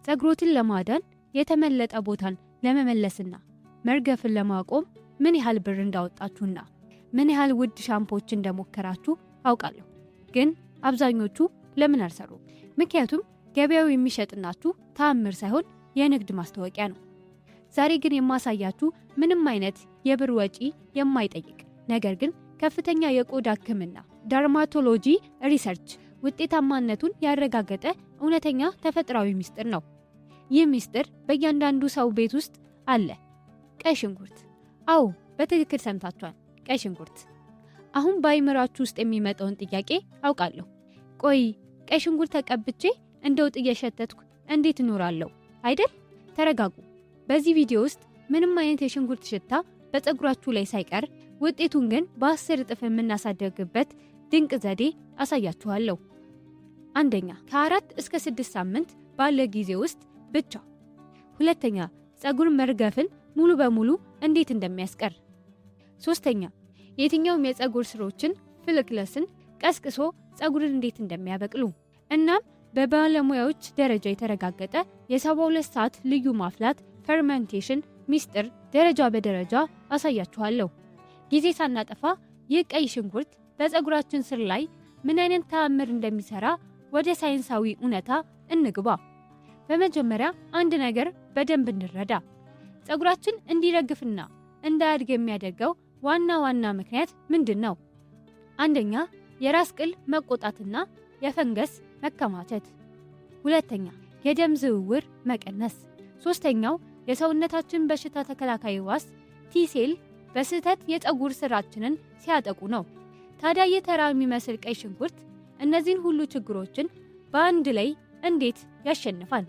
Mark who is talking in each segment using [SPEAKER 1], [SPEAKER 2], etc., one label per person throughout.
[SPEAKER 1] ፀጉሮትን ለማዳን የተመለጠ ቦታን ለመመለስና መርገፍን ለማቆም ምን ያህል ብር እንዳወጣችሁና ምን ያህል ውድ ሻምፖዎች እንደሞከራችሁ አውቃለሁ። ግን አብዛኞቹ ለምን አልሰሩ? ምክንያቱም ገበያው የሚሸጥናችሁ ተአምር ሳይሆን የንግድ ማስታወቂያ ነው። ዛሬ ግን የማሳያችሁ ምንም አይነት የብር ወጪ የማይጠይቅ ነገር ግን ከፍተኛ የቆዳ ሕክምና ደርማቶሎጂ ሪሰርች ውጤታማነቱን ያረጋገጠ እውነተኛ ተፈጥሯዊ ሚስጥር ነው። ይህ ሚስጥር በእያንዳንዱ ሰው ቤት ውስጥ አለ። ቀይ ሽንኩርት። አዎ በትክክል ሰምታችኋል፣ ቀይ ሽንኩርት። አሁን በአይምራችሁ ውስጥ የሚመጣውን ጥያቄ አውቃለሁ። ቆይ ቀይ ሽንኩርት ተቀብቼ እንደውጥ እየሸተትኩ እንዴት እኖራለሁ አይደል? ተረጋጉ። በዚህ ቪዲዮ ውስጥ ምንም አይነት የሽንኩርት ሽታ በፀጉራችሁ ላይ ሳይቀር ውጤቱን ግን በ10 እጥፍ የምናሳደግበት ድንቅ ዘዴ አሳያችኋለሁ። አንደኛ፣ ከ4 እስከ 6 ሳምንት ባለ ጊዜ ውስጥ ብቻ። ሁለተኛ፣ ፀጉር መርገፍን ሙሉ በሙሉ እንዴት እንደሚያስቀር። ሶስተኛ፣ የትኛውም የፀጉር ስሮችን ፍልክለስን ቀስቅሶ ፀጉርን እንዴት እንደሚያበቅሉ። እናም በባለሙያዎች ደረጃ የተረጋገጠ የ72 ሰዓት ልዩ ማፍላት ፈርመንቴሽን ሚስጥር ደረጃ በደረጃ አሳያችኋለሁ። ጊዜ ሳናጠፋ ይህ ቀይ ሽንኩርት በፀጉራችን ስር ላይ ምን አይነት ተአምር እንደሚሰራ ወደ ሳይንሳዊ እውነታ እንግባ። በመጀመሪያ አንድ ነገር በደንብ እንረዳ። ፀጉራችን እንዲረግፍና እንዳያድግ የሚያደርገው ዋና ምክንያት ምንድን ነው? አንደኛ፣ የራስ ቅል መቆጣትና የፈንገስ መከማቸት። ሁለተኛ፣ የደም ዝውውር መቀነስ። ሶስተኛው፣ የሰውነታችን በሽታ ተከላካይ ዋስ ቲ-ሴል በስህተት የፀጉር ስራችንን ሲያጠቁ ነው። ታዲያ የተራ የሚመስል ቀይ ሽንኩርት እነዚህን ሁሉ ችግሮችን በአንድ ላይ እንዴት ያሸንፋል?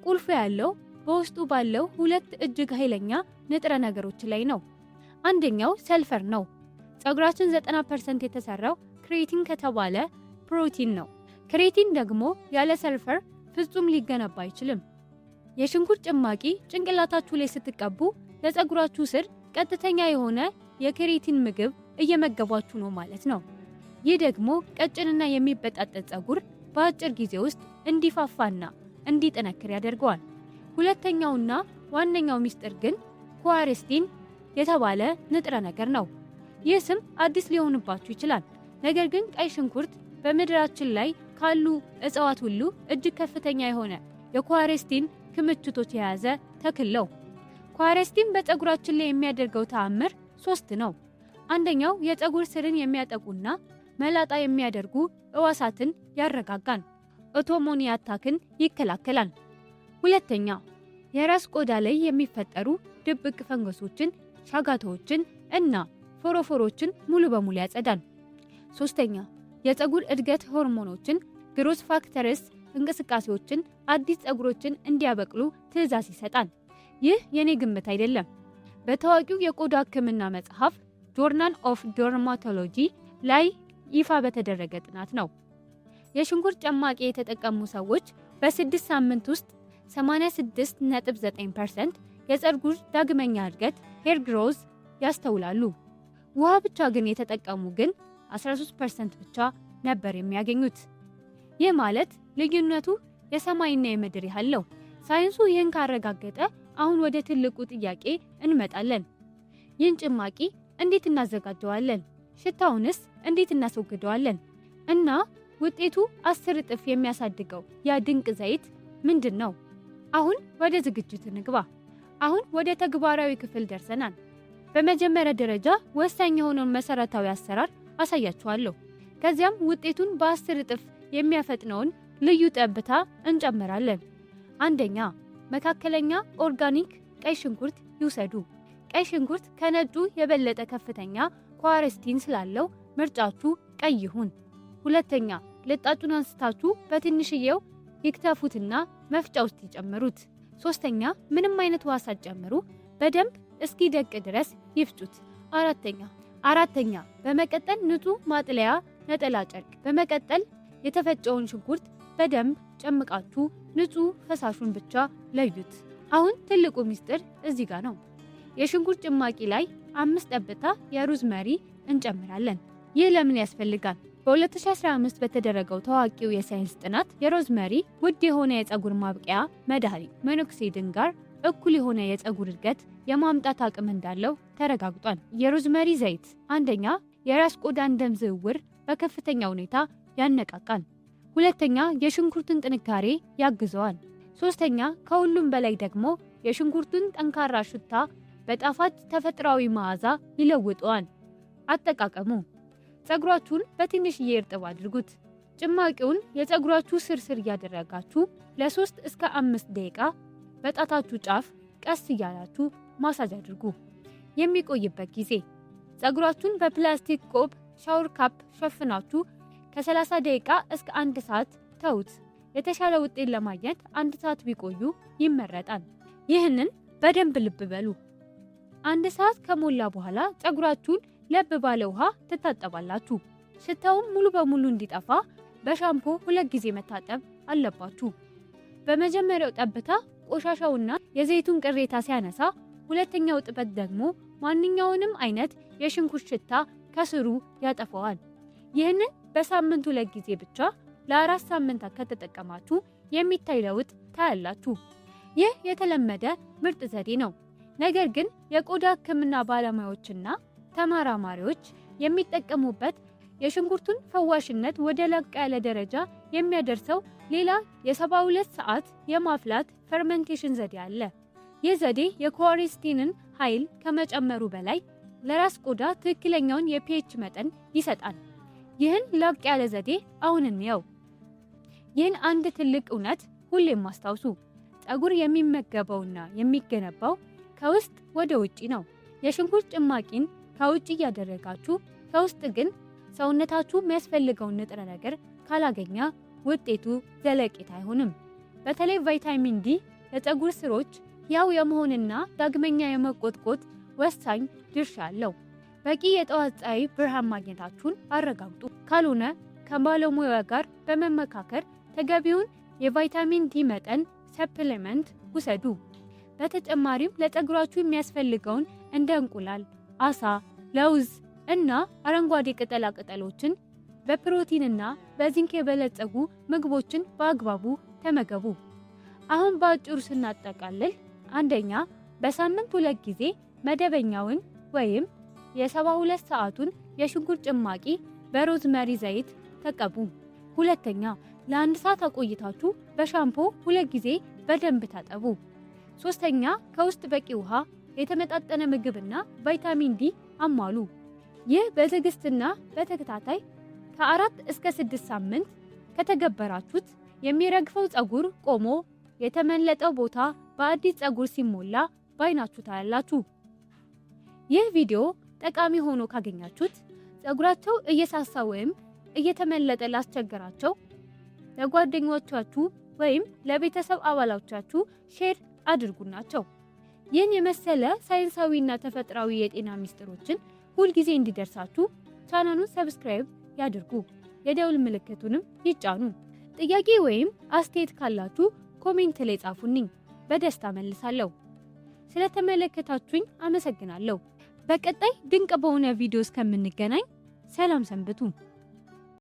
[SPEAKER 1] ቁልፉ ያለው በውስጡ ባለው 2 እጅግ ኃይለኛ ንጥረ ነገሮች ላይ ነው። አንደኛው ሰልፈር ነው። ፀጉራችን 90% የተሰራው ክሬቲን ከተባለ ፕሮቲን ነው። ክሬቲን ደግሞ ያለ ሰልፈር ፍጹም ሊገነባ አይችልም። የሽንኩርት ጭማቂ ጭንቅላታችሁ ላይ ስትቀቡ ለፀጉራችሁ ስር ቀጥተኛ የሆነ የክሬቲን ምግብ እየመገባችሁ ነው ማለት ነው። ይህ ደግሞ ቀጭንና የሚበጣጠጥ ፀጉር በአጭር ጊዜ ውስጥ እንዲፋፋና እንዲጠነክር ያደርገዋል። ሁለተኛውና ዋነኛው ሚስጥር ግን ኳርቲን የተባለ ንጥረ ነገር ነው። ይህ ስም አዲስ ሊሆንባችሁ ይችላል። ነገር ግን ቀይ ሽንኩርት በምድራችን ላይ ካሉ እጽዋት ሁሉ እጅግ ከፍተኛ የሆነ የኳርቲን ክምችቶች የያዘ ተክል ነው። ኳርቲን በፀጉራችን ላይ የሚያደርገው ተአምር 3 ነው። አንደኛው የፀጉር ስርን የሚያጠቁና መላጣ የሚያደርጉ እዋሳትን ያረጋጋል። ኦቶሞኒ አታክን ይከላከላል። ሁለተኛ፣ የራስ ቆዳ ላይ የሚፈጠሩ ድብቅ ፈንገሶችን፣ ሻጋታዎችን እና ፎሮፎሮችን ሙሉ በሙሉ ያጸዳል። ሶስተኛ፣ የፀጉር እድገት ሆርሞኖችን ግሮስ ፋክተርስ እንቅስቃሴዎችን አዲስ ፀጉሮችን እንዲያበቅሉ ትዕዛዝ ይሰጣል። ይህ የኔ ግምት አይደለም። በታዋቂው የቆዳ ሕክምና መጽሐፍ ጆርናል ኦፍ ደርማቶሎጂ ላይ ይፋ በተደረገ ጥናት ነው። የሽንኩርት ጭማቂ የተጠቀሙ ሰዎች በ6 ሳምንት ውስጥ 86.9% የፀጉር ዳግመኛ እድገት ሄር ግሮዝ ያስተውላሉ። ውሃ ብቻ ግን የተጠቀሙ ግን 13% ብቻ ነበር የሚያገኙት። ይህ ማለት ልዩነቱ የሰማይና የምድር ያህል ነው። ሳይንሱ ይህን ካረጋገጠ አሁን ወደ ትልቁ ጥያቄ እንመጣለን። ይህን ጭማቂ እንዴት እናዘጋጀዋለን? ሽታውንስ እንዴት እናስወግደዋለን? እና ውጤቱ 10 እጥፍ የሚያሳድገው ያ ድንቅ ዘይት ምንድን ነው? አሁን ወደ ዝግጅት እንግባ። አሁን ወደ ተግባራዊ ክፍል ደርሰናል። በመጀመሪያ ደረጃ ወሳኝ የሆነውን መሰረታዊ አሰራር አሳያችኋለሁ። ከዚያም ውጤቱን በ10 እጥፍ የሚያፈጥነውን ልዩ ጠብታ እንጨምራለን። አንደኛ፣ መካከለኛ ኦርጋኒክ ቀይ ሽንኩርት ይውሰዱ። ቀይ ሽንኩርት ከነጩ የበለጠ ከፍተኛ ኳርቲን ስላለው ምርጫችሁ ቀይ ይሁን። ሁለተኛ፣ ልጣጩን አንስታችሁ በትንሽዬው ይክተፉትና መፍጫ ውስጥ ይጨምሩት። ሶስተኛ፣ ምንም አይነት ውሃ ሳትጨምሩ በደንብ እስኪደቅ ድረስ ይፍጩት። አራተኛ፣ በመቀጠል ንጹህ ማጥለያ ነጠላ ጨርቅ በመቀጠል የተፈጨውን ሽንኩርት በደንብ ጨምቃችሁ ንጹህ ፈሳሹን ብቻ ለዩት። አሁን ትልቁ ሚስጥር እዚህ ጋር ነው። የሽንኩርት ጭማቂ ላይ 5 ጠብታ የሩዝ መሪ እንጨምራለን። ይህ ለምን ያስፈልጋል? በ2015 በተደረገው ታዋቂው የሳይንስ ጥናት የሮዝመሪ ውድ የሆነ የፀጉር ማብቂያ መድኃኒት ሞኖክሲዲን ጋር እኩል የሆነ የፀጉር እድገት የማምጣት አቅም እንዳለው ተረጋግጧል። የሮዝመሪ ዘይት አንደኛ የራስ ቆዳን ደም ዝውውር በከፍተኛ ሁኔታ ያነቃቃል። ሁለተኛ የሽንኩርቱን ጥንካሬ ያግዘዋል። ሶስተኛ ከሁሉም በላይ ደግሞ የሽንኩርቱን ጠንካራ ሽታ በጣፋጭ ተፈጥሯዊ መዓዛ ይለውጠዋል። አጠቃቀሙ ፀጉራችሁን በትንሽዬ እርጥብ አድርጉት። ጭማቂውን የፀጉራችሁ ስር እያደረጋችሁ ለ3 እስከ 5 ደቂቃ በጣታችሁ ጫፍ ቀስ እያላችሁ ማሳጅ አድርጉ። የሚቆይበት ጊዜ ፀጉራችሁን በፕላስቲክ ቆብ ሻወር ካፕ ሸፍናችሁ ከ30 ደቂቃ እስከ 1 ሰዓት ተውት። የተሻለ ውጤት ለማግኘት 1 ሰዓት ቢቆዩ ይመረጣል። ይህንን በደንብ ልብ በሉ። 1 ሰዓት ከሞላ በኋላ ፀጉራችሁን ለብ ባለ ውሃ ትታጠባላችሁ። ሽታውም ሙሉ በሙሉ እንዲጠፋ በሻምፖ 2 ጊዜ መታጠብ አለባችሁ። በመጀመሪያው ጠብታ ቆሻሻውና የዘይቱን ቅሬታ ሲያነሳ፣ ሁለተኛው ጥበት ደግሞ ማንኛውንም አይነት የሽንኩርት ሽታ ከስሩ ያጠፋዋል። ይህንን በሳምንት 2 ጊዜ ብቻ ለ4 ሳምንታት ከተጠቀማችሁ የሚታይ ለውጥ ታያላችሁ። ይህ የተለመደ ምርጥ ዘዴ ነው። ነገር ግን የቆዳ ሕክምና ባለሙያዎችና ተመራማሪዎች የሚጠቀሙበት የሽንኩርቱን ፈዋሽነት ወደ ላቅ ያለ ደረጃ የሚያደርሰው ሌላ የ72 ሰዓት የማፍላት ፈርመንቴሽን ዘዴ አለ። ይህ ዘዴ የኮሪስቲንን ኃይል ከመጨመሩ በላይ ለራስ ቆዳ ትክክለኛውን የፒኤች መጠን ይሰጣል። ይህን ላቅ ያለ ዘዴ አሁን እንየው። ይህን አንድ ትልቅ እውነት ሁሌም ማስታውሱ፣ ፀጉር የሚመገበውና የሚገነባው ከውስጥ ወደ ውጪ ነው። የሽንኩርት ጭማቂን ከውጪ እያደረጋችሁ ከውስጥ ግን ሰውነታችሁ የሚያስፈልገውን ንጥረ ነገር ካላገኘ ውጤቱ ዘለቄታ አይሆንም። በተለይ ቫይታሚን ዲ ለፀጉር ስሮች ያው የመሆንና ዳግመኛ የመቆጥቆጥ ወሳኝ ድርሻ አለው። በቂ የጠዋት ፀሐይ ብርሃን ማግኘታችሁን አረጋግጡ። ካልሆነ ከባለሙያ ጋር በመመካከር ተገቢውን የቫይታሚን ዲ መጠን ሰፕሊመንት ውሰዱ። በተጨማሪም ለፀጉራችሁ የሚያስፈልገውን እንደ እንቁላል፣ አሳ፣ ለውዝ እና አረንጓዴ ቅጠላ ቅጠሎችን በፕሮቲንና በዚንክ የበለጸጉ ምግቦችን በአግባቡ ተመገቡ። አሁን በአጭሩ ስናጠቃልል፣ አንደኛ በሳምንት 2 ጊዜ መደበኛውን ወይም የ72 ሰዓቱን የሽንኩርት ጭማቂ በሮዝመሪ ዘይት ተቀቡ። ሁለተኛ ለ1 ሰዓት አቆይታችሁ በሻምፖ 2 ጊዜ በደንብ ታጠቡ። ሶስተኛ ከውስጥ በቂ ውሃ፣ የተመጣጠነ ምግብና ቫይታሚን ዲ አሟሉ። ይህ በትዕግስትና በተከታታይ ከ4 እስከ 6 ሳምንት ከተገበራችሁት የሚረግፈው ፀጉር ቆሞ የተመለጠው ቦታ በአዲስ ፀጉር ሲሞላ ባይናችሁ ታያላችሁ። ይህ ቪዲዮ ጠቃሚ ሆኖ ካገኛችሁት ፀጉራቸው እየሳሳ ወይም እየተመለጠ ላስቸገራቸው ለጓደኞቻችሁ ወይም ለቤተሰብ አባሎቻችሁ ሼር አድርጉናቸው። ይህን የመሰለ ሳይንሳዊና ተፈጥሯዊ የጤና ሚስጥሮችን ሁልጊዜ እንዲደርሳችሁ ቻናሉን ሰብስክራይብ ያድርጉ፣ የደውል ምልክቱንም ይጫኑ። ጥያቄ ወይም አስተያየት ካላችሁ ኮሜንት ላይ ጻፉልኝ፣ በደስታ መልሳለሁ። ስለተመለከታችሁኝ አመሰግናለሁ። በቀጣይ ድንቅ በሆነ ቪዲዮ እስከምንገናኝ ሰላም ሰንብቱ።